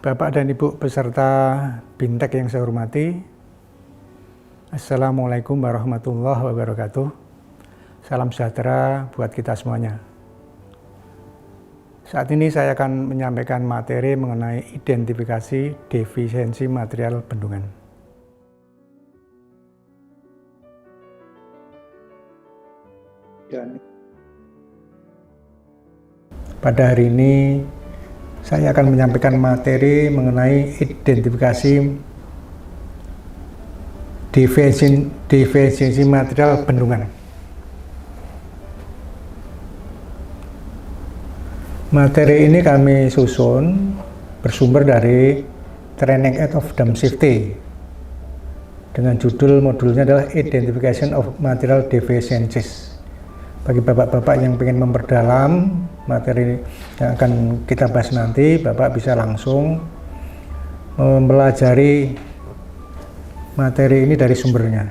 Bapak dan Ibu peserta BINTEK yang saya hormati, Assalamualaikum warahmatullahi wabarakatuh. Salam sejahtera buat kita semuanya. Saat ini saya akan menyampaikan materi mengenai identifikasi defisiensi material bendungan. Pada hari ini saya akan menyampaikan materi mengenai identifikasi defisiensi material bendungan. Materi ini kami susun bersumber dari Training Aid of Dam Safety dengan judul modulnya adalah Identification of Material Deficiencies. Bagi bapak-bapak yang ingin memperdalam materi yang akan kita bahas nanti, bapak bisa langsung mempelajari materi ini dari sumbernya.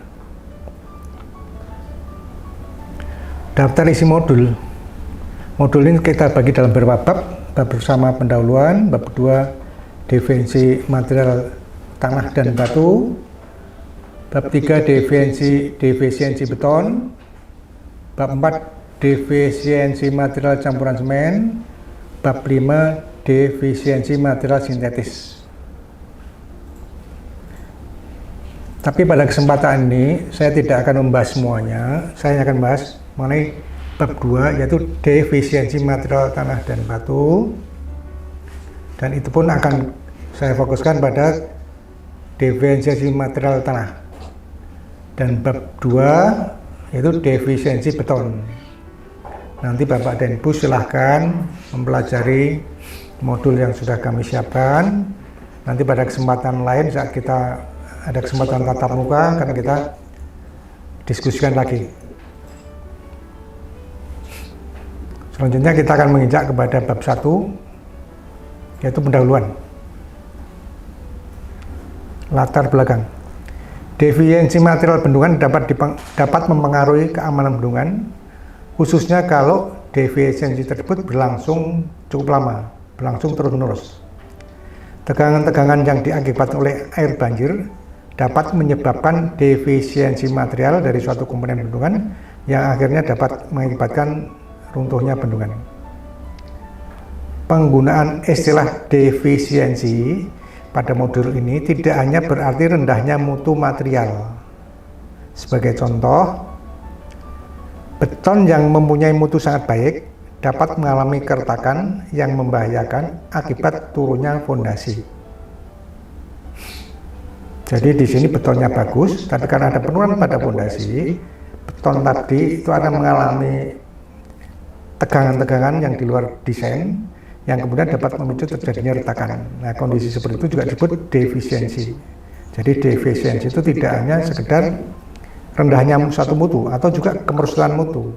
Daftar isi modul. Modul ini kita bagi dalam beberapa bab. Bab pertama pendahuluan, bab kedua defisiensi material tanah dan batu, bab 3 defisiensi beton, bab 4 defisiensi material campuran semen, bab 5 defisiensi material sintetis. Tapi pada kesempatan ini saya tidak akan membahas semuanya, saya akan bahas mengenai bab 2 yaitu defisiensi material tanah dan batu, dan itu pun akan saya fokuskan pada defisiensi material tanah, dan bab 2 yaitu defisiensi beton. Nanti Bapak dan Ibu silahkan mempelajari modul yang sudah kami siapkan. Nanti pada kesempatan lain saat kita ada kesempatan tatap muka akan kita diskusikan lagi. Selanjutnya kita akan menginjak kepada bab 1 yaitu pendahuluan. Latar belakang. Defisiensi material bendungan dapat mempengaruhi keamanan bendungan, khususnya kalau defisiensi tersebut berlangsung cukup lama, berlangsung terus-menerus. Tegangan-tegangan yang diakibatkan oleh air banjir dapat menyebabkan defisiensi material dari suatu komponen bendungan yang akhirnya dapat mengakibatkan runtuhnya bendungan. Penggunaan istilah defisiensi pada modul ini tidak hanya berarti rendahnya mutu material. Sebagai contoh, beton yang mempunyai mutu sangat baik dapat mengalami keretakan yang membahayakan akibat turunnya fondasi. Jadi di sini betonnya bagus, tapi karena ada penurunan pada fondasi, beton tadi itu akan mengalami tegangan-tegangan yang di luar desain, yang kemudian dapat memicu terjadinya retakan. Nah, kondisi seperti itu juga disebut defisiensi. Jadi defisiensi itu tidak hanya sekedar rendahnya suatu mutu atau juga kemerosotan mutu.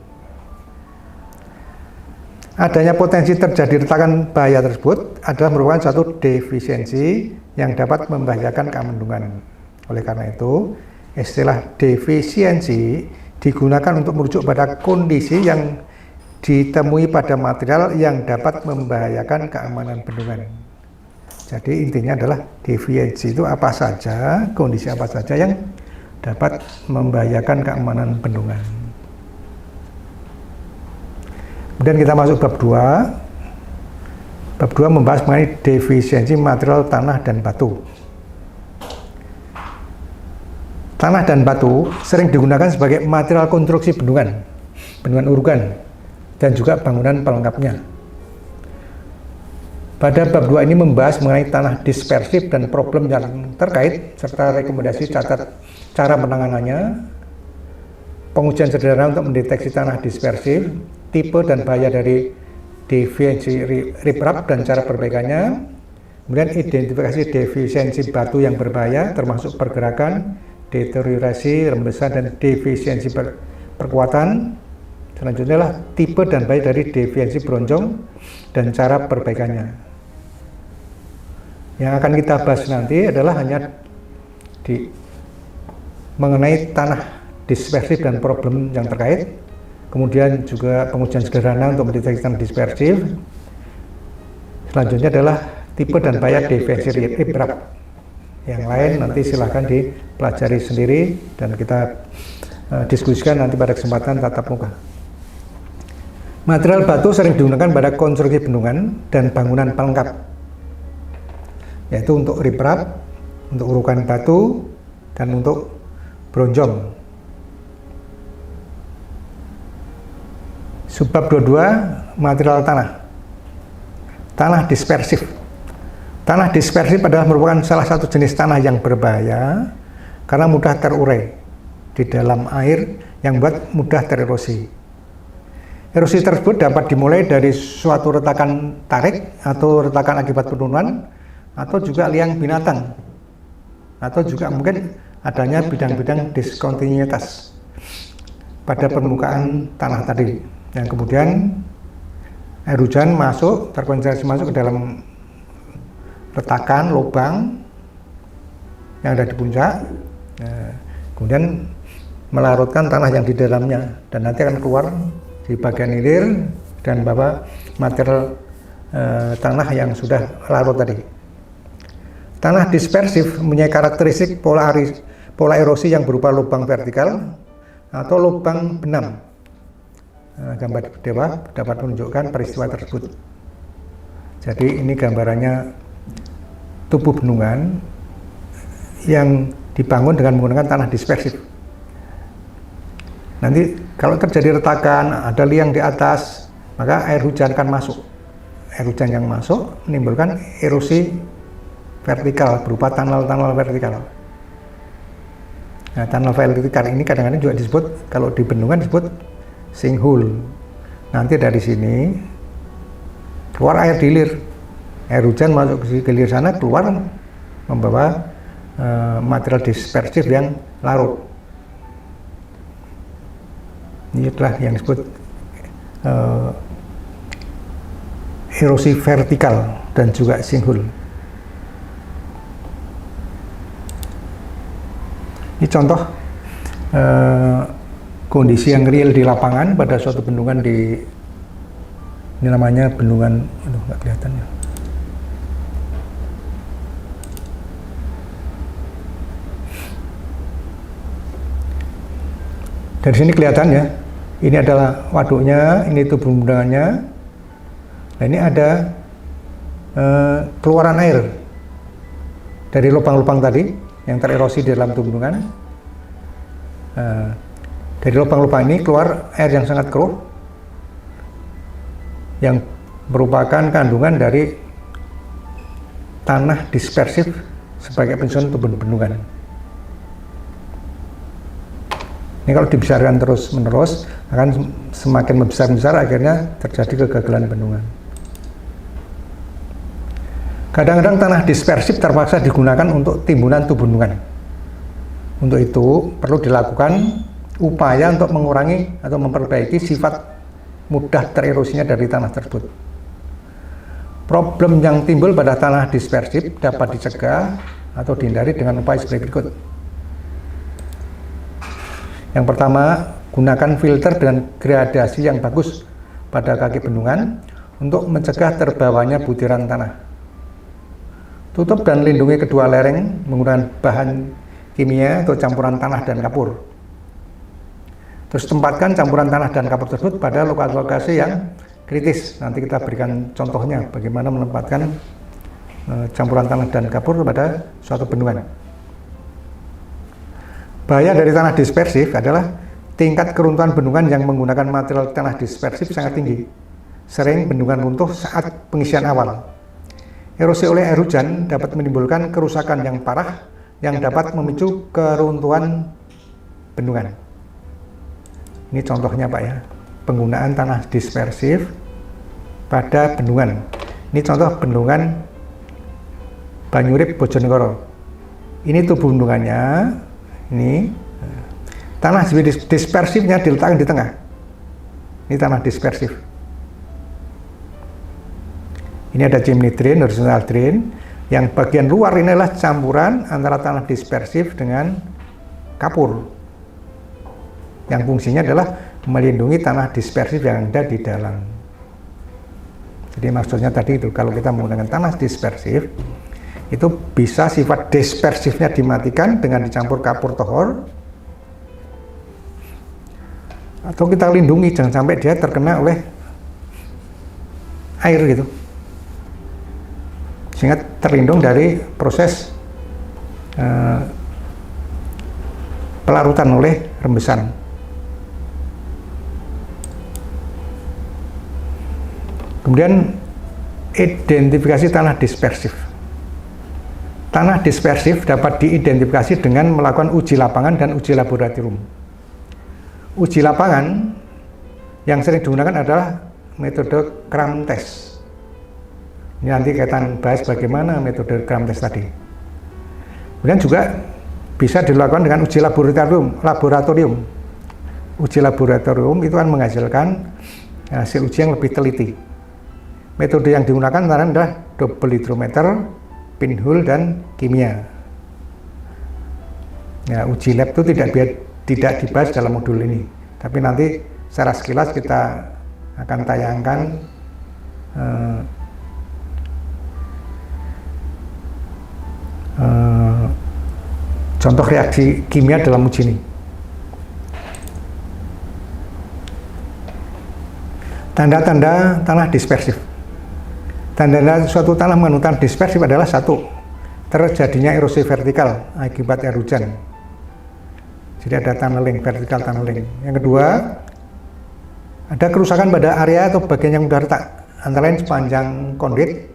Adanya potensi terjadi retakan bahaya tersebut adalah merupakan suatu defisiensi yang dapat membahayakan keamanan bendungan. Oleh karena itu, istilah defisiensi digunakan untuk merujuk pada kondisi yang ditemui pada material yang dapat membahayakan keamanan bendungan. Jadi intinya adalah defisiensi itu apa saja, kondisi apa saja yang dapat membahayakan keamanan bendungan. Kemudian kita masuk bab 2. Bab 2 membahas mengenai defisiensi material tanah dan batu. Tanah dan batu sering digunakan sebagai material konstruksi bendungan urugan, dan juga bangunan pelengkapnya. Pada bab 2 ini membahas mengenai tanah dispersif dan problem yang terkait, serta rekomendasi cara penanganannya, pengujian sederhana untuk mendeteksi tanah dispersif, tipe dan bahaya dari defisiensi riprap dan cara perbaikannya, kemudian identifikasi defisiensi batu yang berbahaya termasuk pergerakan, deteriorasi, rembesan, dan defisiensi perkuatan. Selanjutnya adalah tipe dan bahaya dari defisiensi bronjong dan cara perbaikannya. Yang akan kita bahas nanti adalah hanya mengenai tanah dispersif dan problem yang terkait, kemudian juga pengujian sederhana untuk mendeteksi tanah dispersif. Selanjutnya adalah tipe dan bayar defensi riprap. Yang lain nanti silahkan dipelajari sendiri dan kita diskusikan nanti pada kesempatan tatap muka. Material batu sering digunakan pada konstruksi bendungan dan bangunan pelengkap, yaitu untuk riprap, untuk urukan batu, dan untuk bronjong. Subbab 22, material tanah. Tanah dispersif. Tanah dispersif adalah merupakan salah satu jenis tanah yang berbahaya karena mudah terurai di dalam air yang membuat mudah tererosi. Erosi tersebut dapat dimulai dari suatu retakan tarik atau retakan akibat penurunan, atau juga liang binatang, atau juga mungkin adanya bidang-bidang diskontinuitas pada permukaan tanah tadi, yang kemudian air hujan masuk, terkondensasi masuk ke dalam retakan, lubang yang ada di puncak, kemudian melarutkan tanah yang di dalamnya, dan nanti akan keluar di bagian hilir dan bawa material tanah yang sudah larut tadi. Tanah dispersif mempunyai karakteristik pola erosi yang berupa lubang vertikal atau lubang benam. Gambar di bawah dapat menunjukkan peristiwa tersebut. Jadi ini gambarannya tubuh bendungan yang dibangun dengan menggunakan tanah dispersif. Nanti kalau terjadi retakan, ada liang di atas, maka air hujan akan masuk. Air hujan yang masuk menimbulkan erosi vertikal berupa tunnel-tunnel vertikal. Nah, tunnel vertikal ini kadang-kadang juga disebut, kalau di bendungan disebut sinkhole. Nanti dari sini keluar air di hilir. Air hujan masuk ke hilir sana, keluar membawa material dispersif yang larut. Ini adalah yang disebut erosi vertikal dan juga sinkhole. Ini contoh kondisi yang real di lapangan pada suatu bendungan di, ini namanya bendungan, aduh nggak kelihatan ya. Dari sini kelihatan ya. Ini adalah waduknya, ini tubuh bendungannya. Nah, ini ada keluaran air dari lubang-lubang tadi yang tererosi di dalam tubuh bendungan. Dari lubang-lubang ini keluar air yang sangat keruh, yang merupakan kandungan dari tanah dispersif sebagai penyusun tubuh bendungan. Ini kalau dibesarkan terus-menerus akan semakin membesar-besar, akhirnya terjadi kegagalan bendungan. Kadang-kadang tanah dispersif terpaksa digunakan untuk timbunan tubuh bendungan. Untuk itu perlu dilakukan upaya untuk mengurangi atau memperbaiki sifat mudah tererosinya dari tanah tersebut. Problem yang timbul pada tanah dispersif dapat dicegah atau dihindari dengan upaya sebagai berikut. Yang pertama, gunakan filter dan gradasi yang bagus pada kaki bendungan untuk mencegah terbawanya butiran tanah. Tutup dan lindungi kedua lereng menggunakan bahan kimia atau campuran tanah dan kapur. Terus tempatkan campuran tanah dan kapur tersebut pada lokasi-lokasi yang kritis. Nanti kita berikan contohnya bagaimana menempatkan campuran tanah dan kapur pada suatu bendungan. Bahaya dari tanah dispersif adalah tingkat keruntuhan bendungan yang menggunakan material tanah dispersif sangat tinggi. Sering bendungan runtuh saat pengisian awal. Erosi oleh air hujan dapat menimbulkan kerusakan yang parah yang dapat memicu keruntuhan bendungan. Ini contohnya Pak ya, penggunaan tanah dispersif pada bendungan. Ini contoh bendungan Banyurip Bojonegoro. Ini tubuh bendungannya. Ini tanah dispersifnya diletakkan di tengah. Ini tanah dispersif. Ini ada chimney drain, horizontal drain. Yang bagian luar ini adalah campuran antara tanah dispersif dengan kapur. Yang fungsinya adalah melindungi tanah dispersif yang ada di dalam. Jadi maksudnya tadi itu kalau kita menggunakan tanah dispersif, itu bisa sifat dispersifnya dimatikan dengan dicampur kapur tohor, atau kita lindungi jangan sampai dia terkena oleh air gitu, sehingga terlindung dari proses pelarutan oleh rembesan. Kemudian identifikasi tanah dispersif. Tanah dispersif dapat diidentifikasi dengan melakukan uji lapangan dan uji laboratorium. Uji lapangan yang sering digunakan adalah metode Cram test. Ini nanti kita bahas bagaimana metode Cram test tadi. Kemudian juga bisa dilakukan dengan uji laboratorium. Uji laboratorium itu akan menghasilkan hasil uji yang lebih teliti. Metode yang digunakan antara adalah double hydrometer, pinhole, dan kimia. Ya, uji lab itu tidak dibahas dalam modul ini, tapi nanti secara sekilas kita akan tayangkan contoh reaksi kimia dalam uji ini. Tanda-tanda tanah dispersif. Tanda-tanda suatu tanah mengandung tanah dispersif adalah: satu, terjadinya erosi vertikal akibat air hujan. Jadi ada tunneling, vertikal tunneling. Yang kedua, ada kerusakan pada area atau bagian yang mudah retak, antara lain sepanjang kondit,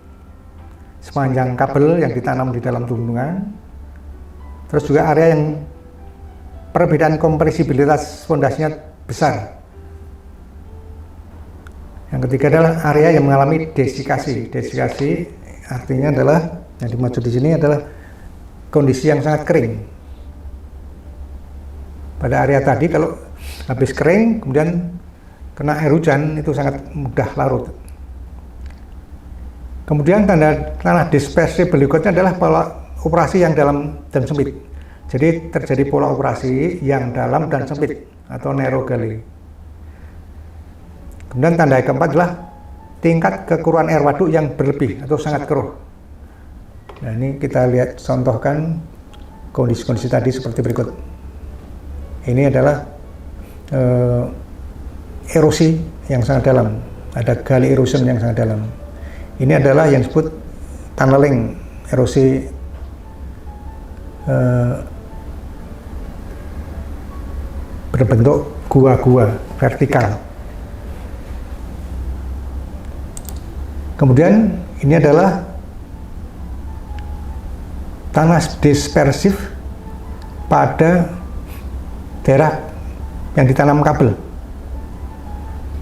sepanjang kabel yang ditanam di dalam gunungan. Terus juga area yang perbedaan kompresibilitas fondasinya besar. Yang ketiga adalah area yang mengalami desikasi. Desikasi artinya adalah, yang dimaksud di sini adalah kondisi yang sangat kering. Pada area tadi kalau habis kering kemudian kena air hujan itu sangat mudah larut. Kemudian tanda tanah dispersif berikutnya adalah pola operasi yang dalam dan sempit. Jadi terjadi pola operasi yang dalam dan sempit atau narrow gully. Kemudian tanda yang keempat adalah tingkat kekeruhan air waduk yang berlebih atau sangat keruh. Nah, ini kita lihat contohkan kondisi-kondisi tadi seperti berikut. Ini adalah erosi yang sangat dalam, ada gully erosion yang sangat dalam. Ini adalah yang disebut tunneling, erosi berbentuk gua-gua vertikal. Kemudian ini adalah tanah dispersif pada daerah yang ditanam kabel.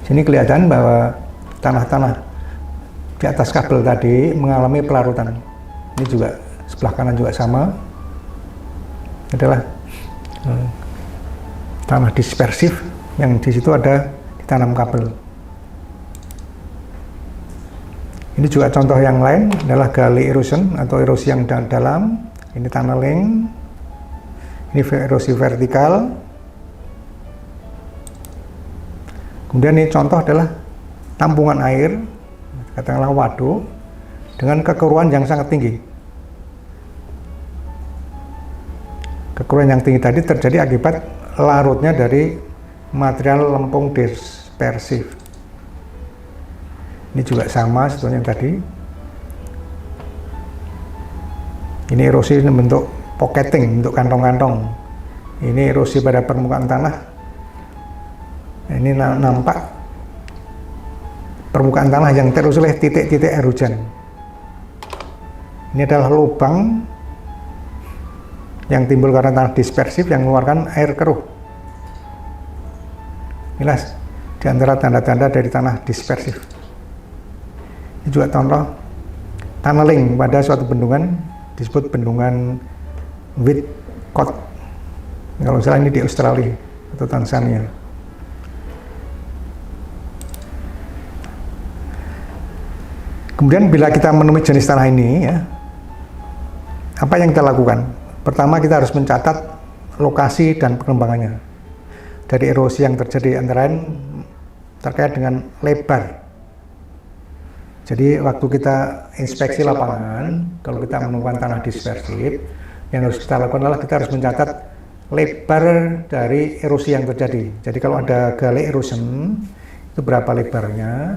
Sini kelihatan bahwa tanah-tanah di atas kabel tadi mengalami pelarutan. Ini juga sebelah kanan juga sama. Adalah tanah dispersif yang di situ ada ditanam kabel. Ini juga contoh yang lain adalah gully erosion atau erosi yang dalam. Ini tunneling. Ini erosi vertikal. Kemudian ini contoh adalah tampungan air, katakanlah waduk, dengan kekeruhan yang sangat tinggi. Kekeruhan yang tinggi tadi terjadi akibat larutnya dari material lempung dispersif. Ini juga sama sebetulnya yang tadi. Ini erosi bentuk pocketing, bentuk kantong-kantong. Ini erosi pada permukaan tanah. Ini nampak permukaan tanah yang terus oleh titik-titik air hujan. Ini adalah lubang yang timbul karena tanah dispersif yang mengeluarkan air keruh. Inilah di antara tanda-tanda dari tanah dispersif. Ini juga contoh tunneling pada suatu bendungan, disebut bendungan Whitcourt. Kalau salah ini di Australia atau Tanzania. Kemudian bila kita menemui jenis tanah ini, ya, apa yang kita lakukan? Pertama, kita harus mencatat lokasi dan pengembangannya. Dari erosi yang terjadi antara lain terkait dengan lebar Jadi waktu kita inspeksi lapangan, kalau kita menemukan tanah dispersif, yang harus kita lakukan adalah kita harus mencatat lebar dari erosi yang terjadi. Jadi kalau ada gale erosion, itu berapa lebarnya,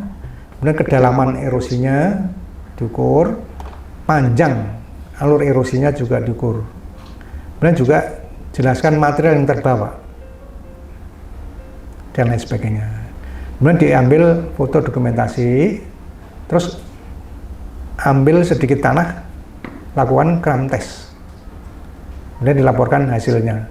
kemudian kedalaman erosinya diukur, panjang alur erosinya juga diukur. Kemudian juga jelaskan material yang terbawa dan lain sebagainya. Kemudian diambil foto dokumentasi, terus ambil sedikit tanah, lakukan gram test, kemudian dilaporkan hasilnya.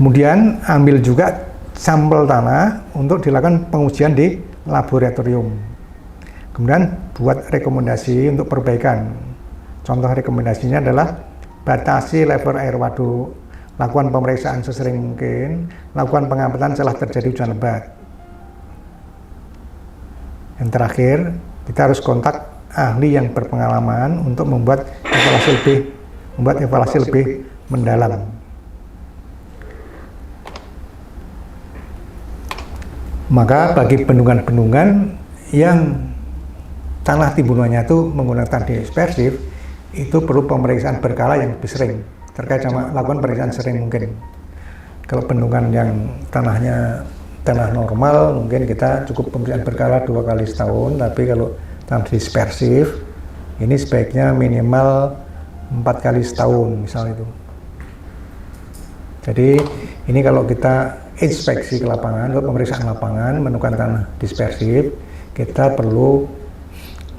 Kemudian ambil juga sampel tanah untuk dilakukan pengujian di laboratorium. Kemudian buat rekomendasi untuk perbaikan. Contoh rekomendasinya adalah batasi level air waduk, lakukan pemeriksaan sesering mungkin, lakukan pengamatan setelah terjadi hujan lebat. Yang terakhir, kita harus kontak ahli yang berpengalaman untuk membuat evaluasi lebih mendalam. Maka bagi bendungan-bendungan yang tanah timbunannya itu menggunakan dispersif, itu perlu pemeriksaan berkala yang lebih sering, terkait sama lakukan pemeriksaan sering mungkin. Kalau bendungan yang tanahnya tanah normal, mungkin kita cukup pemeriksaan berkala 2 kali setahun, tapi kalau tanah dispersif, ini sebaiknya minimal 4 kali setahun misal itu. Jadi ini kalau kita inspeksi ke lapangan, untuk pemeriksaan lapangan, menemukan tanah dispersif, kita perlu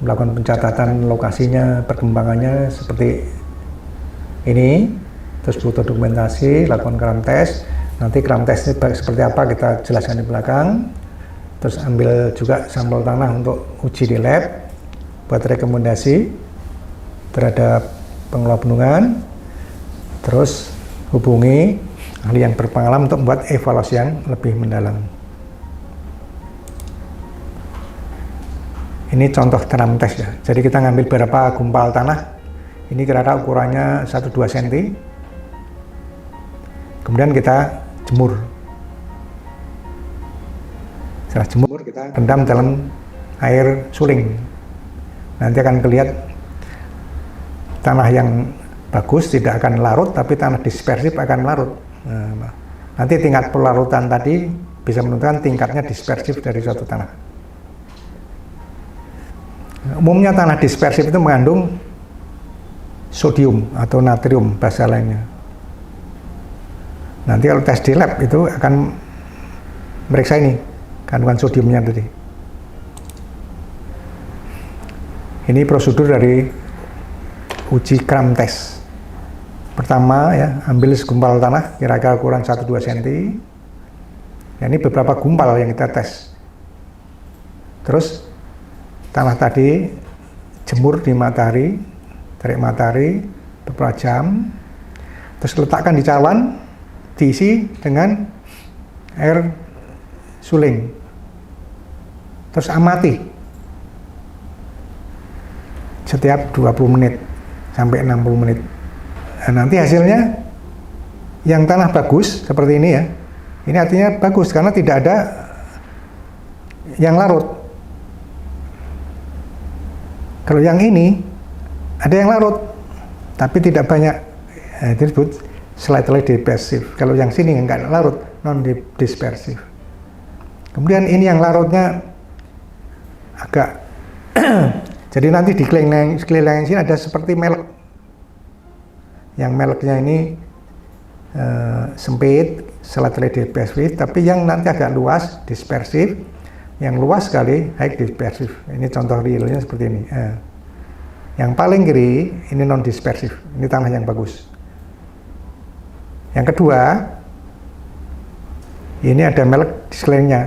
melakukan pencatatan lokasinya, perkembangannya seperti ini, terus foto dokumentasi, lakukan gram test. Nanti gram test ini seperti apa kita jelaskan di belakang. Terus ambil juga sampel tanah untuk uji di lab, buat rekomendasi terhadap pengelola bendungan. Terus hubungi ahli yang berpengalaman untuk membuat evaluasi yang lebih mendalam. Ini contoh drum test ya. Jadi kita ngambil beberapa gumpal tanah. Ini kira-kira ukurannya 1-2 cm. Kemudian kita jemur. Setelah jemur kita rendam dalam air suling. Nanti akan kelihatan tanah yang bagus tidak akan larut, tapi tanah dispersif akan larut. Nah, nanti tingkat pelarutan tadi bisa menentukan tingkatnya dispersif dari suatu tanah. Umumnya tanah dispersif itu mengandung sodium atau natrium bahasa lainnya. Nanti kalau tes di lab itu akan meriksa ini kandungan sodiumnya tadi. Ini prosedur dari uji gram test. Pertama ya, ambil segumpal tanah kira-kira ukuran 1-2 cm. Ya, ini beberapa gumpal yang kita tes. Terus tanah tadi jemur di matahari, terik matahari beberapa jam. Terus letakkan di cawan, diisi dengan air suling. Terus amati setiap 20 menit sampai 60 menit. Nah, nanti hasilnya yang tanah bagus seperti ini ya, ini artinya bagus karena tidak ada yang larut. Kalau yang ini ada yang larut tapi tidak banyak, itu disebut slightly dispersive. Kalau yang sini enggak larut, non dispersif. Kemudian ini yang larutnya agak jadi nanti di sekeliling sini ada seperti melek. Yang meleknya ini sempit, slightly dispersif, tapi yang nanti agak luas dispersif, yang luas sekali high dispersif. Ini contoh realnya seperti ini. Yang paling kiri ini non dispersif, ini tanah yang bagus. Yang kedua, ini ada melek di sekelilingnya,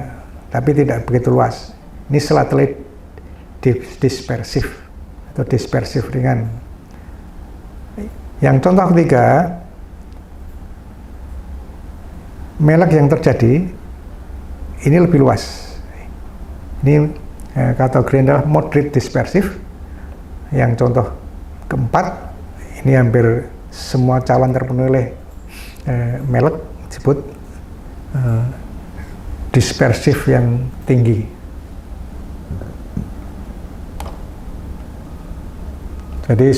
tapi tidak begitu luas. Ini slightly dispersif atau dispersif ringan. Yang contoh ketiga, melek yang terjadi ini lebih luas. Ini kategori adalah moderate dispersif. Yang contoh keempat, ini hampir semua cawan terpenuhi oleh melek disebut dispersif yang tinggi. Jadi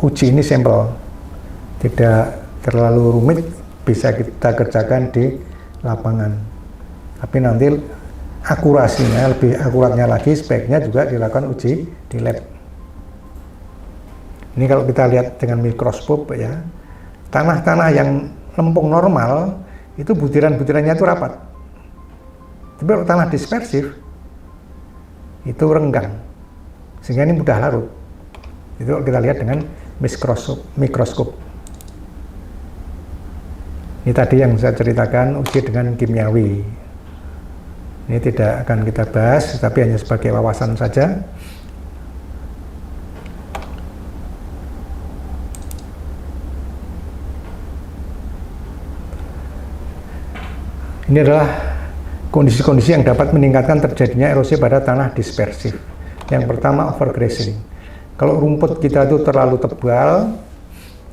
uji ini sampel, tidak terlalu rumit, bisa kita kerjakan di lapangan. Tapi nanti akurasinya, lebih akuratnya lagi, sebaiknya juga dilakukan uji di lab. Ini kalau kita lihat dengan mikroskop ya, tanah-tanah yang lempung normal itu butiran-butirannya itu rapat. Tapi kalau tanah dispersif itu renggang, sehingga ini mudah larut. Itu kita lihat dengan mikroskop. Ini tadi yang saya ceritakan uji dengan kimiawi. Ini tidak akan kita bahas, tapi hanya sebagai wawasan saja. Ini adalah kondisi-kondisi yang dapat meningkatkan terjadinya erosi pada tanah dispersif. Yang pertama, overgrazing. Kalau rumput kita itu terlalu tebal,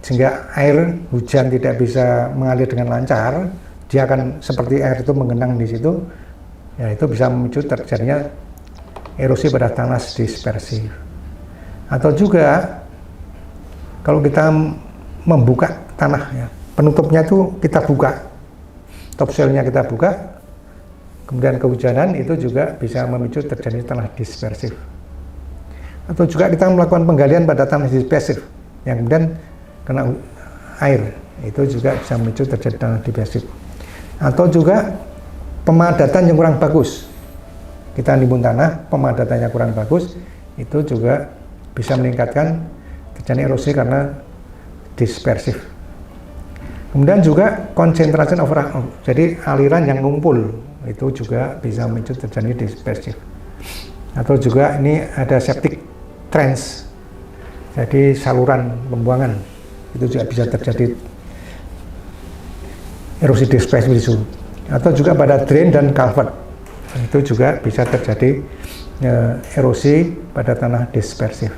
sehingga air hujan tidak bisa mengalir dengan lancar, dia akan seperti air itu menggenang di situ, ya itu bisa memicu terjadinya erosi pada tanah dispersif. Atau juga kalau kita membuka tanah, ya, penutupnya itu kita buka, topsoilnya kita buka, kemudian kehujanan, itu juga bisa memicu terjadi tanah dispersif. Atau juga kita melakukan penggalian pada tanah dispersif yang kemudian kena air, itu juga bisa memicu terjadi tanah dispersif. Atau juga pemadatan yang kurang bagus, kita nimbun tanah, pemadatannya kurang bagus, itu juga bisa meningkatkan terjadi erosi karena dispersif. Kemudian juga concentration of runoff, jadi aliran yang ngumpul, itu juga bisa memicu terjadi dispersif. Atau juga ini ada septic trench, jadi saluran pembuangan, itu juga bisa terjadi erosi dispersif itu. Atau juga pada drain dan culvert, itu juga bisa terjadi erosi pada tanah dispersif.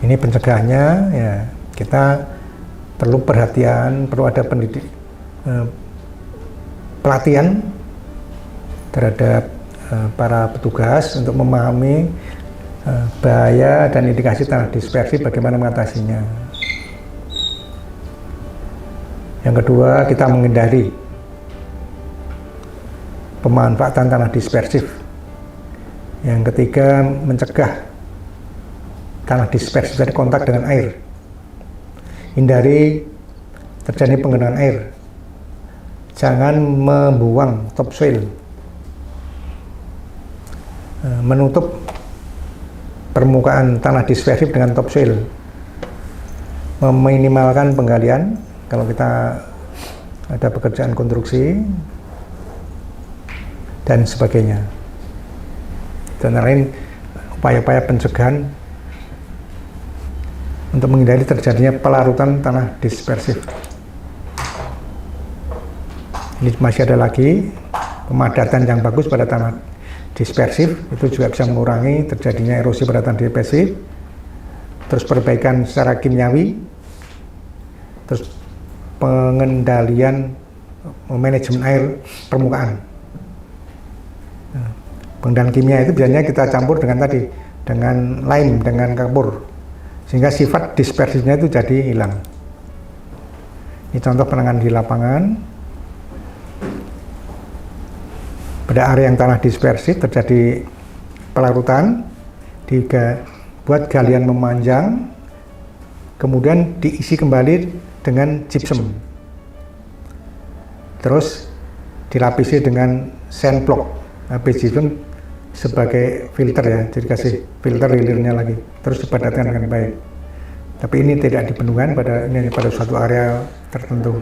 Ini pencegahannya, ya kita perlu perhatian, perlu ada pelatihan terhadap para petugas untuk memahami bahaya dan indikasi tanah dispersif, bagaimana mengatasinya. Yang kedua, kita menghindari pemanfaatan tanah dispersif. Yang ketiga, mencegah tanah dispersif dari kontak dengan air. Hindari terjadi penggenangan air. Jangan membuang topsoil. Menutup permukaan tanah dispersif dengan topsoil. Meminimalkan penggalian kalau kita ada pekerjaan konstruksi dan sebagainya. Dan lain upaya-upaya pencegahan untuk menghindari terjadinya pelarutan tanah dispersif. Ini masih ada lagi pemadatan yang bagus pada tanah dispersif, itu juga bisa mengurangi terjadinya erosi pada tanah dispersif. Terus perbaikan secara kimiawi, terus pengendalian manajemen air permukaan. Pengendalian kimia itu biasanya kita campur dengan tadi, dengan lime, dengan kapur, sehingga sifat dispersifnya itu jadi hilang. Ini contoh penanganan di lapangan. Pada area yang tanah dispersif terjadi pelarutan, buat galian memanjang, kemudian diisi kembali dengan gypsum, terus dilapisi dengan sand block, gypsum sebagai filter ya, jadi kasih filter hilirnya lagi, terus dipadatkan dengan baik. Tapi ini tidak dipenuhkan pada suatu area tertentu.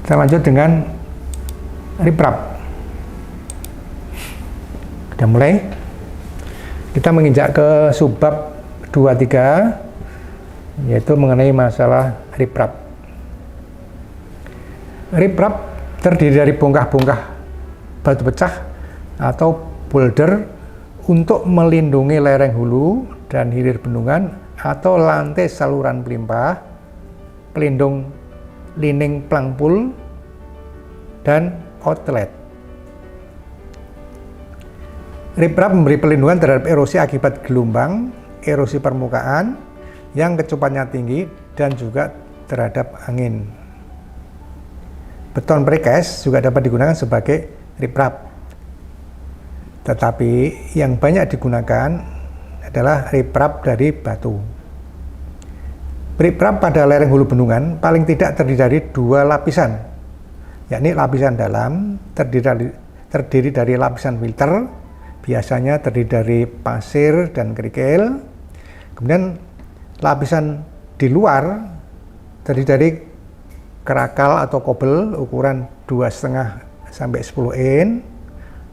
Kita lanjut dengan riprap. Sudah mulai. Kita menginjak ke subbab 23, yaitu mengenai masalah riprap. Riprap terdiri dari bongkah-bongkah batu pecah atau boulder untuk melindungi lereng hulu dan hilir bendungan atau lantai saluran pelimpah pelindung lining plangpul dan outlet. Riprap memberi perlindungan terhadap erosi akibat gelombang, erosi permukaan yang kecepatnya tinggi, dan juga terhadap angin. Beton precast juga dapat digunakan sebagai riprap, tetapi yang banyak digunakan adalah riprap dari batu. Riprap pada lereng hulu bendungan paling tidak terdiri dari 2 lapisan, yakni lapisan dalam terdiri dari lapisan filter, biasanya terdiri dari pasir dan kerikil. Kemudian lapisan di luar terdiri dari kerakal atau kobel ukuran 2,5 sampai 10 in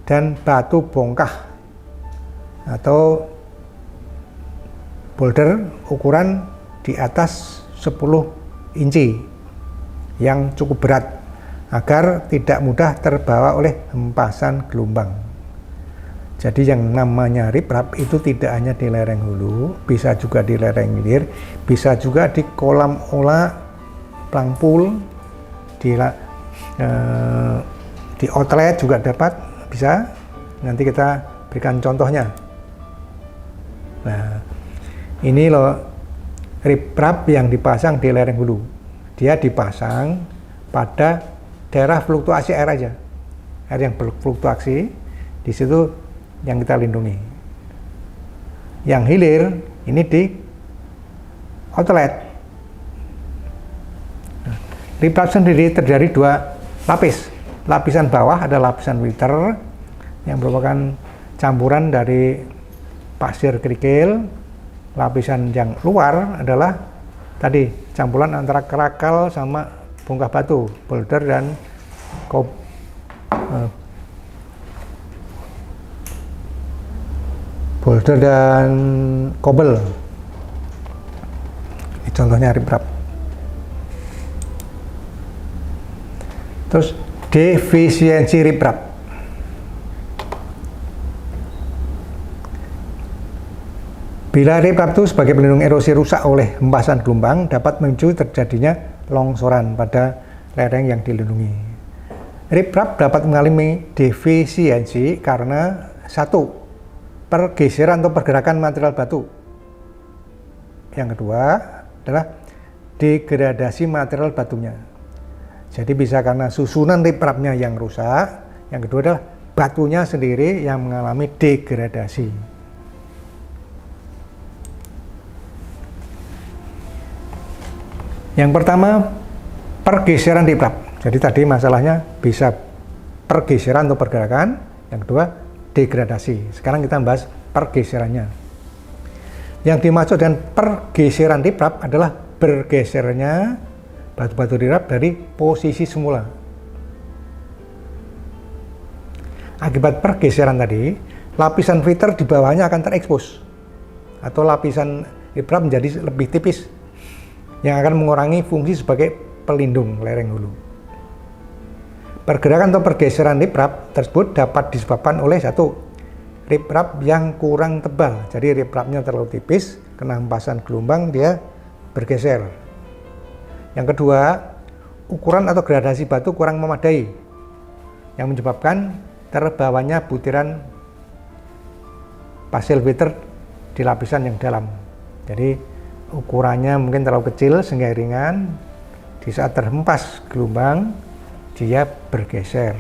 dan batu bongkah atau boulder ukuran di atas 10 inci yang cukup berat agar tidak mudah terbawa oleh hempasan gelombang. Jadi yang namanya riprap itu tidak hanya di lereng hulu, bisa juga di lereng hilir, bisa juga di kolam olah plangpul, di outlet juga dapat, bisa. Nanti kita berikan contohnya. Nah, ini loh riprap yang dipasang di lereng hulu. Dia dipasang pada daerah fluktuasi air aja, air yang berfluktuasi, di situ yang kita lindungi. Yang hilir ini di outlet. Riprap sendiri terdiri dari 2 lapis. Lapisan bawah ada lapisan filter yang merupakan campuran dari pasir kerikil. Lapisan yang luar adalah tadi campuran antara kerakal sama bongkah batu, boulder dan kobel. Ini contohnya riprap. Terus defisiensi riprap. Bila riprap itu sebagai pelindung erosi rusak oleh hempasan gelombang, dapat memicu terjadinya longsoran pada lereng yang dilindungi. Riprap dapat mengalami defisiensi karena 1. Pergeseran atau pergerakan material batu. Yang kedua adalah degradasi material batunya. Jadi bisa karena susunan riprapnya yang rusak. Yang kedua adalah batunya sendiri yang mengalami degradasi. Yang pertama, pergeseran riprap. Jadi tadi masalahnya bisa pergeseran atau pergerakan. Yang kedua, degradasi. Sekarang kita bahas pergeserannya. Yang dimaksud dengan pergeseran riprap adalah bergesernya batu-batu riprap dari posisi semula. Akibat pergeseran tadi, lapisan filter di bawahnya akan terekspos atau lapisan riprap menjadi lebih tipis yang akan mengurangi fungsi sebagai pelindung lereng hulu. Pergerakan atau pergeseran riprap tersebut dapat disebabkan oleh 1. Riprap yang kurang tebal. Jadi riprapnya terlalu tipis, kena hempasan gelombang dia bergeser. Yang kedua, ukuran atau gradasi batu kurang memadai yang menyebabkan terbawanya butiran pasir filter di lapisan yang dalam. Jadi ukurannya mungkin terlalu kecil sehingga ringan, di saat terhempas gelombang dia bergeser.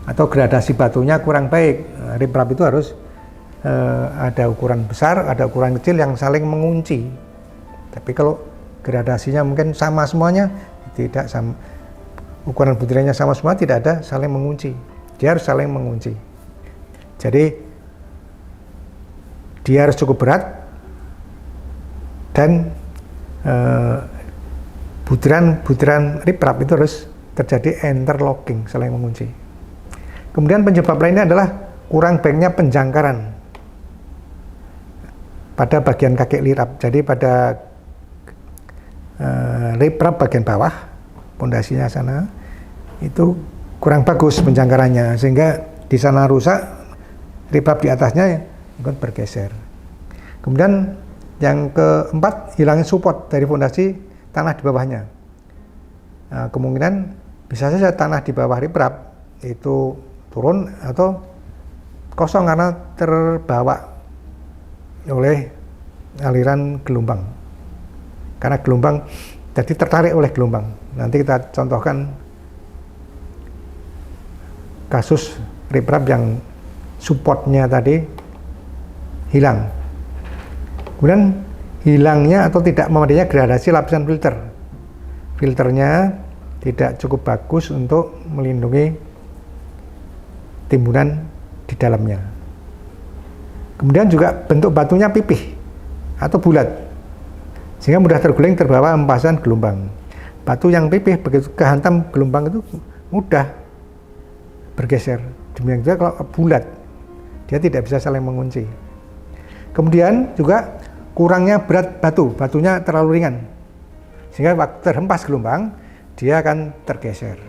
Atau gradasi batunya kurang baik. Riprap itu harus ada ukuran besar, ada ukuran kecil yang saling mengunci. Tapi kalau gradasinya mungkin sama semuanya, tidak sama, ukuran butirannya sama semua, tidak ada saling mengunci. Dia harus saling mengunci. Jadi dia harus cukup berat dan butiran riprap itu harus terjadi interlocking, saling mengunci. Kemudian penyebab lainnya adalah kurang baiknya penjangkaran pada bagian kaki riprap. Jadi pada riprap bagian bawah, pondasinya sana, itu kurang bagus penjangkarannya, sehingga di sana rusak, riprap di atasnya ikut bergeser. Kemudian yang keempat, hilangnya support dari fondasi tanah di bawahnya. Nah, kemungkinan bisa saja tanah di bawah riprap itu turun atau kosong karena terbawa oleh aliran gelombang. Karena gelombang jadi tertarik oleh gelombang. Nanti kita contohkan kasus riprap yang supportnya tadi hilang. Kemudian hilangnya atau tidak memadainya gradasi lapisan filter. Filternya tidak cukup bagus untuk melindungi timbunan di dalamnya. Kemudian juga bentuk batunya pipih atau bulat, sehingga mudah terguling terbawa empasan gelombang. Batu yang pipih begitu kehantam gelombang itu mudah bergeser. Demikian juga kalau bulat, dia tidak bisa saling mengunci. Kemudian juga kurangnya berat batu, batunya terlalu ringan, sehingga waktu terhempas gelombang, dia akan tergeser.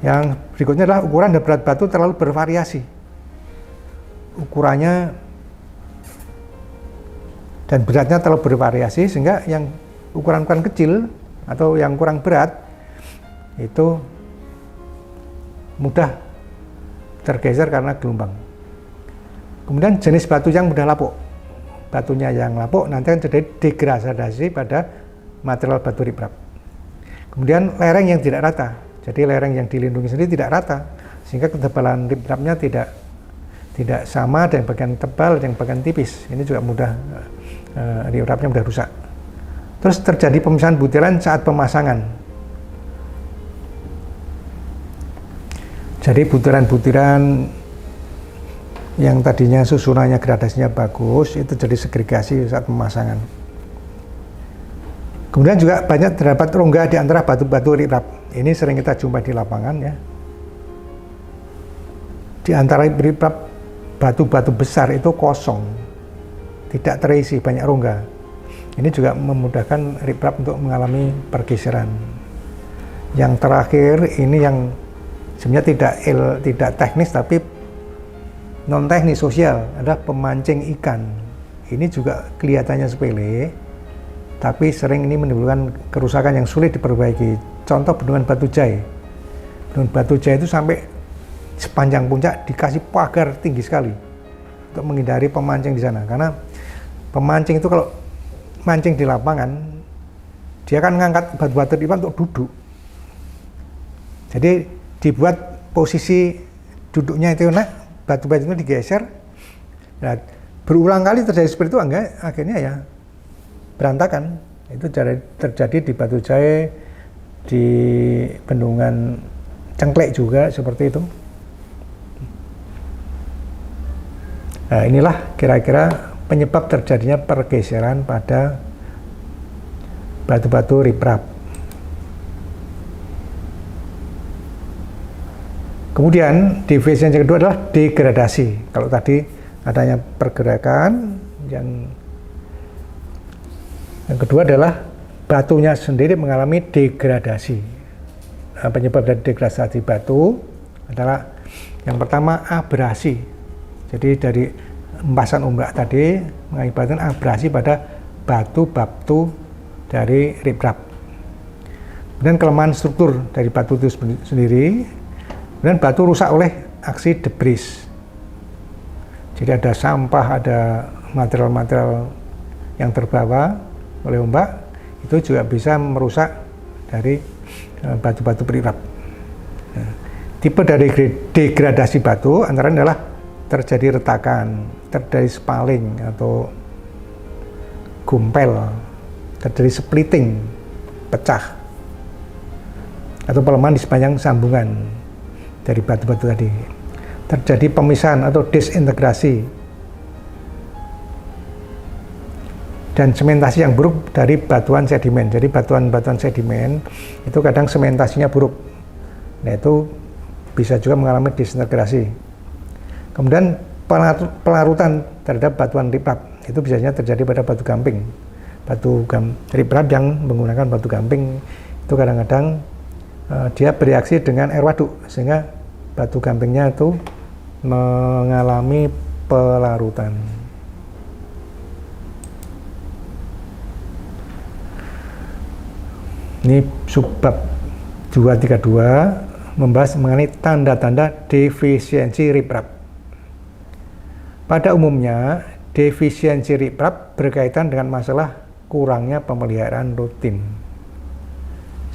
Yang berikutnya adalah ukuran dan berat batu terlalu bervariasi. Ukurannya dan beratnya terlalu bervariasi, sehingga yang ukuran-ukuran kecil atau yang kurang berat itu mudah tergeser karena gelombang. Kemudian jenis batu yang mudah lapuk. Batunya yang lapuk nanti akan terjadi degradasi pada material batu riprap. Kemudian lereng yang tidak rata. Jadi lereng yang dilindungi sendiri tidak rata, sehingga ketebalan riprapnya tidak sama, ada yang bagian tebal, ada yang bagian tipis. Ini juga mudah riprapnya mudah rusak. Terus terjadi pemisahan butiran saat pemasangan. Jadi butiran-butiran yang tadinya susunannya gradasinya bagus itu jadi segregasi saat pemasangan. Kemudian juga banyak terdapat rongga di antara batu-batu riprap. Ini sering kita jumpai di lapangan ya. Di antara riprap batu-batu besar itu kosong, tidak terisi, banyak rongga. Ini juga memudahkan riprap untuk mengalami pergeseran. Yang terakhir ini yang sebenarnya tidak teknis tapi non teknis sosial, adalah pemancing ikan. Ini juga kelihatannya sepele, tapi sering ini menimbulkan kerusakan yang sulit diperbaiki. Contoh bendungan Batu Jai. Bendungan Batu Jai itu sampai sepanjang puncak dikasih pagar tinggi sekali untuk menghindari pemancing di sana. Karena pemancing itu kalau mancing di lapangan, dia akan mengangkat batu-batu riprap untuk duduk. Jadi dibuat posisi duduknya itu batu-batu itu digeser. Nah, berulang kali terjadi seperti itu, akhirnya ya berantakan. Itu terjadi di Batu Jai, di Bendungan Cengklek juga seperti itu. Nah, inilah kira-kira penyebab terjadinya pergeseran pada batu-batu riprap. Kemudian definisi yang kedua adalah degradasi. Kalau tadi adanya pergerakan, yang kedua adalah batunya sendiri mengalami degradasi. Nah, penyebab dari degradasi batu adalah yang pertama abrasi. Jadi dari empasan ombak tadi mengakibatkan abrasi pada batu-batu dari riprap. Kemudian kelemahan struktur dari batu itu sendiri. Kemudian batu rusak oleh aksi debris. Jadi ada sampah, ada material-material yang terbawa oleh ombak, itu juga bisa merusak dari batu-batu riprap. Nah, tipe dari degradasi batu antara adalah terjadi retakan, terjadi spaling atau gumpel, terjadi splitting, pecah, atau pelemahan di sepanjang sambungan dari batu-batu tadi. Terjadi pemisahan atau disintegrasi dan sementasi yang buruk dari batuan sedimen. Jadi batuan-batuan sedimen itu kadang sementasinya buruk. Nah, itu bisa juga mengalami disintegrasi. Kemudian pelarutan terhadap batuan riprap itu biasanya terjadi pada batu gamping. Riprap yang menggunakan batu gamping itu kadang-kadang dia bereaksi dengan air waduk, sehingga batu gampingnya itu mengalami pelarutan. Ini subbab 232 membahas mengenai tanda-tanda defisiensi riprap. Pada umumnya, defisiensi riprap berkaitan dengan masalah kurangnya pemeliharaan rutin.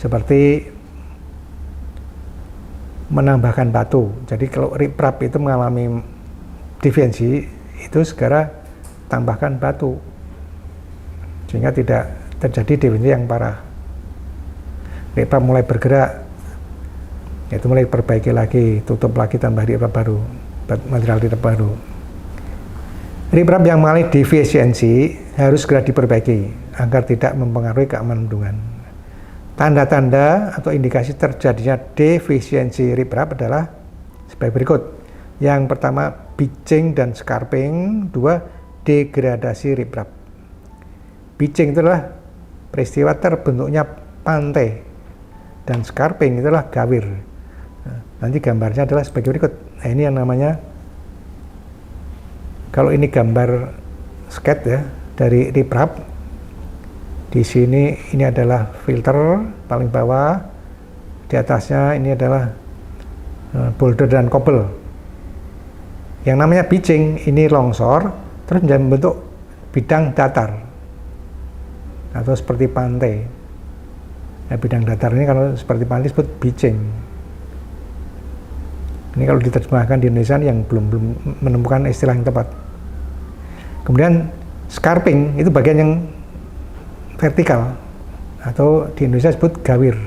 Seperti menambahkan batu. Jadi kalau riprap itu mengalami defisiensi, itu segera tambahkan batu. Sehingga tidak terjadi defisiensi yang parah. Riprap mulai bergerak, yaitu mulai perbaiki lagi, tutup lagi, tambah riprap baru, material riprap baru. Riprap yang mengalami defisiensi harus segera diperbaiki agar tidak mempengaruhi keamanan bendungan. Tanda-tanda atau indikasi terjadinya defisiensi riprap adalah sebagai berikut. Yang pertama, pitching dan scarping. Dua, degradasi riprap. Pitching itu adalah peristiwa terbentuknya pantai, dan scarping itulah gawir. Nanti gambarnya adalah sebagai berikut. Nah, ini yang namanya, kalau ini gambar sketch ya dari riprap. Di sini ini adalah filter paling bawah, di atasnya ini adalah boulder dan cobble. Yang namanya pitching ini longsor terus menjadi bentuk bidang datar atau seperti pantai. Nah, bidang datar ini kalau seperti pantai disebut pitching. Ini kalau diterjemahkan di Indonesia yang belum menemukan istilah yang tepat. Kemudian scarping itu bagian yang vertikal atau di Indonesia disebut gawir.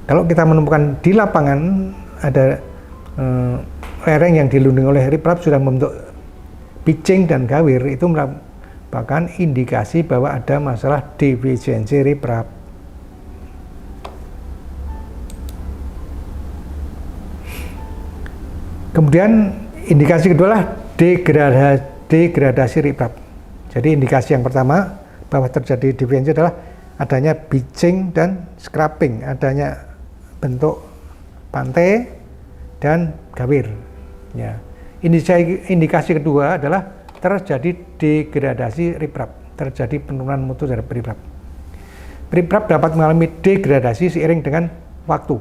Kalau kita menemukan di lapangan ada lereng yang dilindungi oleh riprap sudah membentuk pitching dan gawir, itu merupakan indikasi bahwa ada masalah defisiensi riprap. Kemudian indikasi kedua adalah degradasi riprap. Jadi indikasi yang pertama bahwa terjadi defisiensi adalah adanya pitching dan scraping, adanya bentuk pantai dan gawir. Ya. Indikasi kedua adalah terjadi degradasi riprap, terjadi penurunan mutu dari riprap. Riprap dapat mengalami degradasi seiring dengan waktu.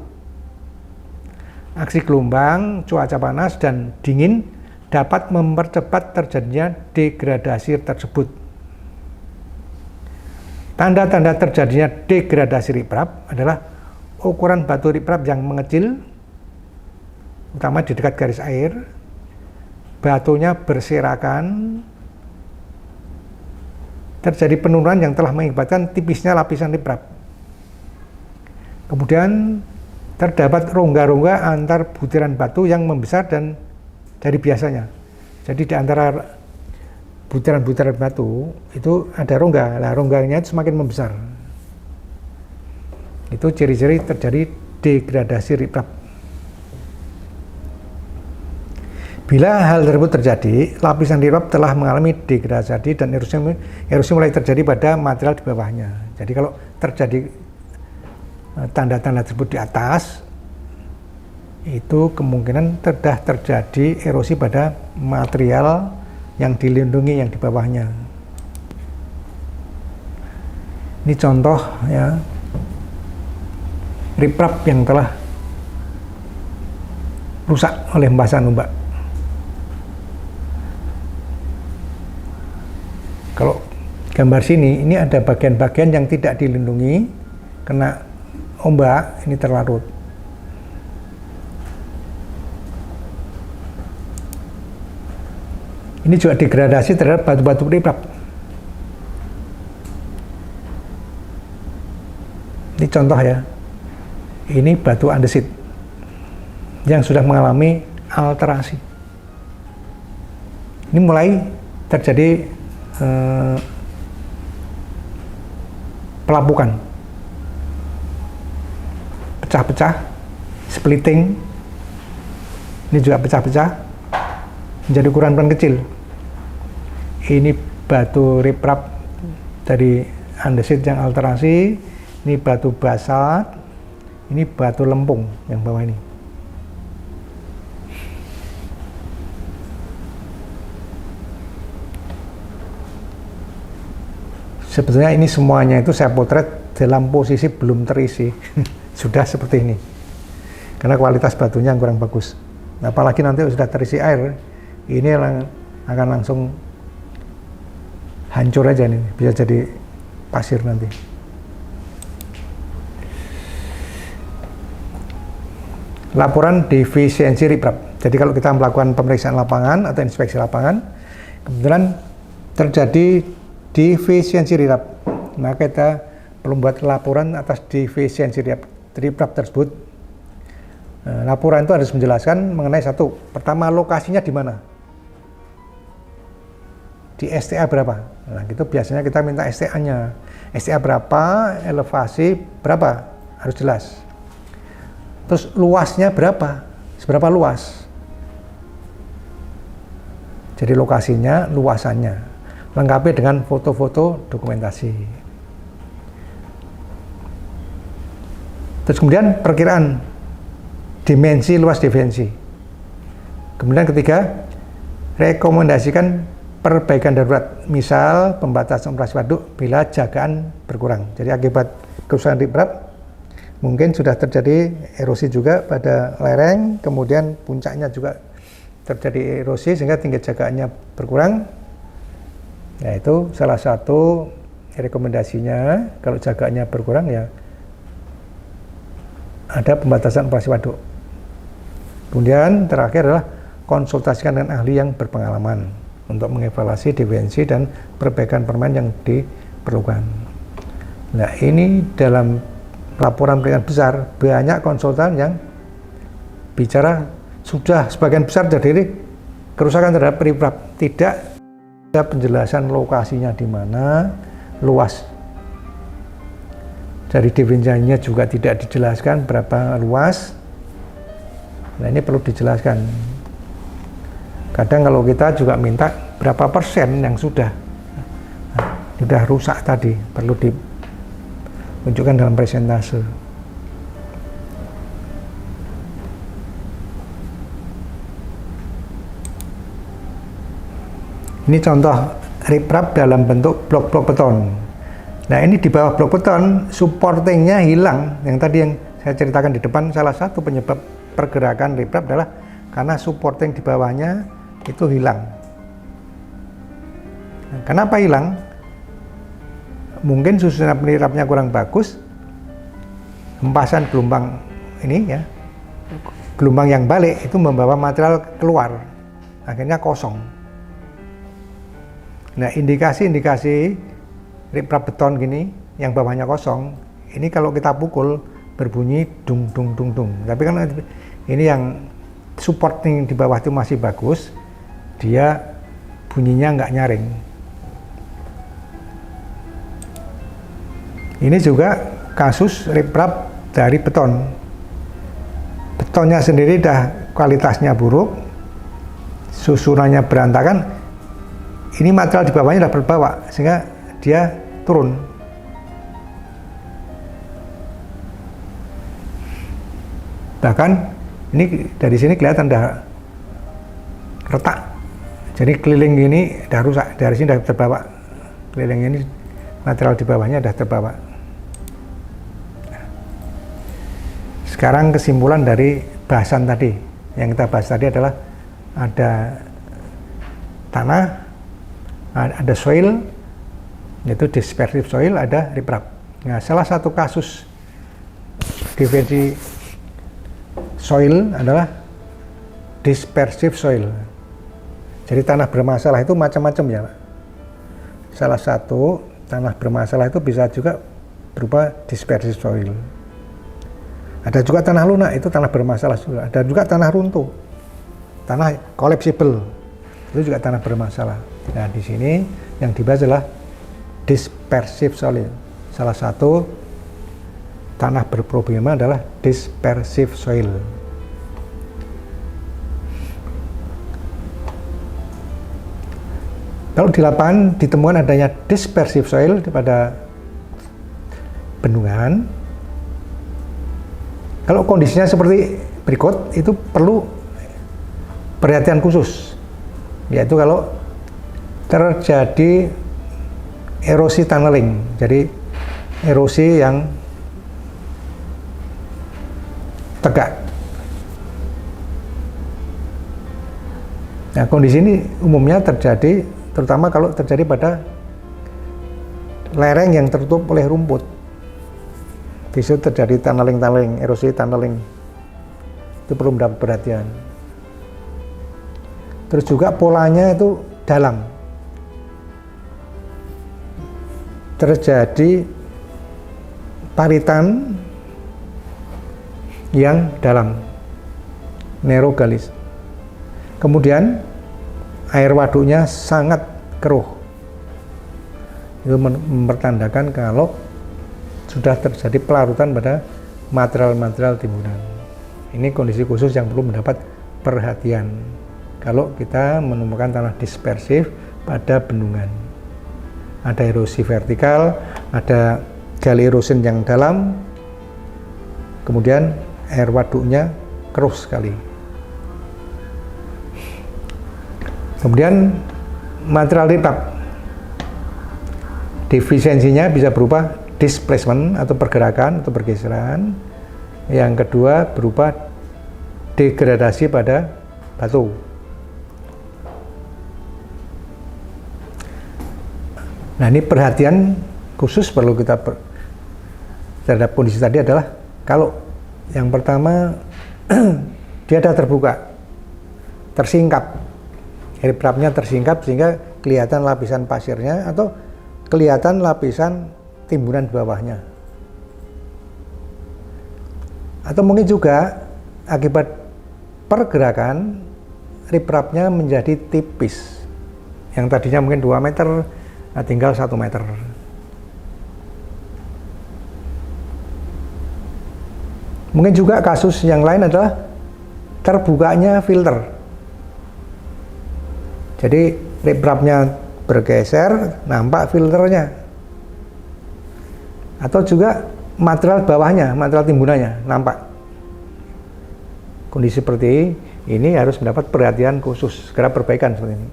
Aksi gelombang, cuaca panas dan dingin dapat mempercepat terjadinya degradasi tersebut. Tanda-tanda terjadinya degradasi riprap adalah ukuran batu riprap yang mengecil, utama di dekat garis air, batunya berserakan, terjadi penurunan yang telah mengakibatkan tipisnya lapisan riprap. Kemudian terdapat rongga-rongga antar butiran batu yang membesar dan dari biasanya. Jadi di antara butiran-butiran batu itu ada rongga. Nah, rongganya itu semakin membesar. Itu ciri-ciri terjadi degradasi riprap. Bila hal tersebut terjadi, lapisan riprap telah mengalami degradasi dan erosi mulai terjadi pada material di bawahnya. Jadi kalau terjadi tanda-tanda tersebut di atas, itu kemungkinan sudah terjadi erosi pada material yang dilindungi yang di bawahnya. Ini contoh ya, riprap yang telah rusak oleh hempasan ombak. Kalau gambar sini, ini ada bagian-bagian yang tidak dilindungi, kena ombak, ini terlarut. Ini juga degradasi terhadap batu-batu riprap. Ini contoh ya. Ini batu andesit yang sudah mengalami alterasi. Ini mulai terjadi pelapukan, pecah-pecah, splitting. Ini juga pecah-pecah menjadi ukuran kecil. Ini batu riprap dari andesit yang alterasi, ini batu basalt, ini batu lempung yang bawah ini. Sebetulnya ini semuanya itu saya potret dalam posisi belum terisi sudah seperti ini, karena kualitas batunya yang kurang bagus. Apalagi nanti sudah terisi air, ini akan langsung hancur aja nih, bisa jadi pasir nanti. Laporan defisiensi riprap. Jadi kalau kita melakukan pemeriksaan lapangan atau inspeksi lapangan, kebetulan terjadi defisiensi riprap, maka kita perlu buat laporan atas defisiensi riprap tersebut. Laporan itu harus menjelaskan mengenai satu, pertama lokasinya di mana, di STA berapa. Nah gitu biasanya kita minta STA-nya, STA berapa, elevasi berapa, harus jelas. Terus luasnya berapa, seberapa luas, jadi lokasinya, luasannya, lengkapi dengan foto-foto dokumentasi. Terus kemudian perkiraan dimensi luas defensi. Kemudian ketiga, rekomendasikan perbaikan darurat, misal pembatasan operasi waduk bila jagaan berkurang. Jadi akibat kerusakan riprap mungkin sudah terjadi erosi juga pada lereng, kemudian puncaknya juga terjadi erosi sehingga tinggi jagaannya berkurang. Nah itu salah satu rekomendasinya, kalau jagaannya berkurang ya ada pembatasan operasi waduk. Kemudian terakhir adalah konsultasikan dengan ahli yang berpengalaman untuk mengevaluasi defensi dan perbaikan permanen yang diperlukan. Nah ini dalam laporan peringatan besar banyak konsultan yang bicara sudah sebagian besar dari kerusakan terhadap riprap, tidak ada penjelasan lokasinya di mana, luas dari defensinya juga tidak dijelaskan berapa luas. Nah ini perlu dijelaskan. Kadang kalau kita juga minta berapa persen yang sudah rusak tadi, perlu ditunjukkan dalam presentase. Ini contoh riprap dalam bentuk blok-blok beton. Nah ini di bawah blok beton supportingnya hilang. Yang tadi yang saya ceritakan di depan, salah satu penyebab pergerakan riprap adalah karena supporting di bawahnya itu hilang. Nah, kenapa hilang? Mungkin susunan riprapnya kurang bagus, hempasan gelombang ini ya, gelombang yang balik itu membawa material keluar, akhirnya kosong. Nah indikasi-indikasi riprap beton gini yang bawahnya kosong, ini kalau kita pukul berbunyi dung dung dung dung. Tapi kan ini yang supporting di bawah itu masih bagus, dia bunyinya nggak nyaring. Ini juga kasus riprap dari beton. Betonnya sendiri dah kualitasnya buruk, susunannya berantakan. Ini material di bawahnya dah berbawa sehingga dia turun. Bahkan ini dari sini kelihatan dah retak. Jadi keliling ini dah rusak, dari sini dah terbawa. Keliling ini material di bawahnya dah terbawa. Sekarang kesimpulan dari bahasan tadi, yang kita bahas tadi adalah ada tanah, ada soil, yaitu dispersive soil, ada riprap. Nah, salah satu kasus defensi soil adalah dispersive soil. Jadi tanah bermasalah itu macam-macam ya, Pak. Salah satu tanah bermasalah itu bisa juga berupa dispersive soil. Ada juga tanah lunak, itu tanah bermasalah juga. Ada juga tanah runtuh, tanah collapsible, itu juga tanah bermasalah. Nah di sini yang dibahas adalah dispersive soil. Salah satu tanah berproblema adalah dispersive soil. Kalau di lapangan ditemukan adanya dispersive soil pada bendungan, kalau kondisinya seperti berikut, itu perlu perhatian khusus, yaitu kalau terjadi erosi tunneling. Jadi erosi yang tegak. Nah, kondisi ini umumnya terjadi terutama kalau terjadi pada lereng yang tertutup oleh rumput. Di situ terjadi tunneling, erosi tunneling. Itu perlu mendapat perhatian. Terus juga polanya itu dalam. Terjadi paritan yang dalam, nerogalis. Kemudian air waduknya sangat keruh. Itu mempertandakan kalau sudah terjadi pelarutan pada material-material timbunan. Ini kondisi khusus yang perlu mendapat perhatian kalau kita menemukan tanah dispersif pada bendungan. Ada erosi vertikal, ada gali erosin yang dalam, kemudian air waduknya keruh sekali. Kemudian material riprap, defisiensinya bisa berupa displacement atau pergerakan atau pergeseran. Yang kedua berupa degradasi pada batu. Nah, ini perhatian khusus perlu kita terhadap kondisi tadi adalah kalau yang pertama dia ada terbuka, tersingkap, riprapnya tersingkap sehingga kelihatan lapisan pasirnya atau kelihatan lapisan timbunan di bawahnya. Atau mungkin juga akibat pergerakan riprapnya menjadi tipis. Yang tadinya mungkin 2 meter, nah tinggal 1 meter. Mungkin juga kasus yang lain adalah terbukanya filter. Jadi riprapnya bergeser, nampak filternya. Atau juga material bawahnya, material timbunannya nampak. Kondisi seperti ini harus mendapat perhatian khusus, segera perbaikan seperti ini.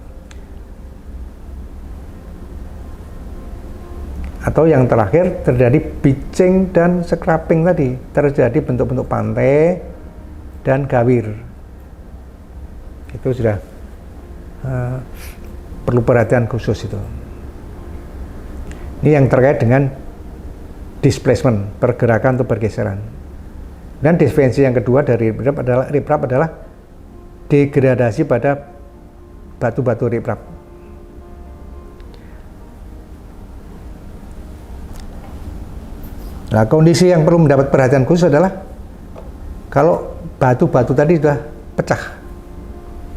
Atau yang terakhir terjadi pitching dan scraping tadi, terjadi bentuk-bentuk pantai dan gawir. Itu sudah perlu perhatian khusus itu. Ini yang terkait dengan displacement, pergerakan atau pergeseran. Dan defensi yang kedua dari riprap adalah degradasi pada batu-batu riprap. Nah, kondisi yang perlu mendapat perhatian khusus adalah kalau batu-batu tadi sudah pecah,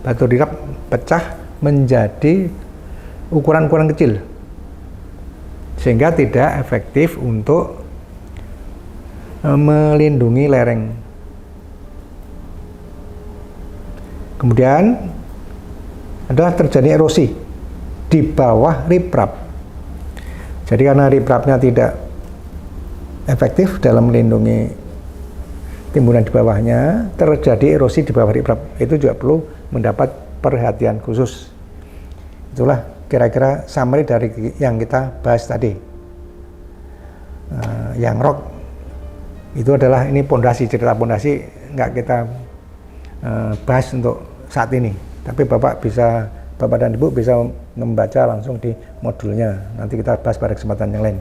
batu riprap pecah menjadi ukuran-ukuran kecil, sehingga tidak efektif untuk melindungi lereng. Kemudian adalah terjadi erosi di bawah riprap. Jadi karena riprapnya tidak efektif dalam melindungi timbunan di bawahnya, terjadi erosi di bawah riprap. Itu juga perlu mendapat perhatian khusus. Itulah kira-kira summary dari yang kita bahas tadi. Yang rock itu adalah ini pondasi, cerita pondasi nggak kita bahas untuk saat ini. Tapi Bapak dan Ibu bisa membaca langsung di modulnya. Nanti kita bahas pada kesempatan yang lain.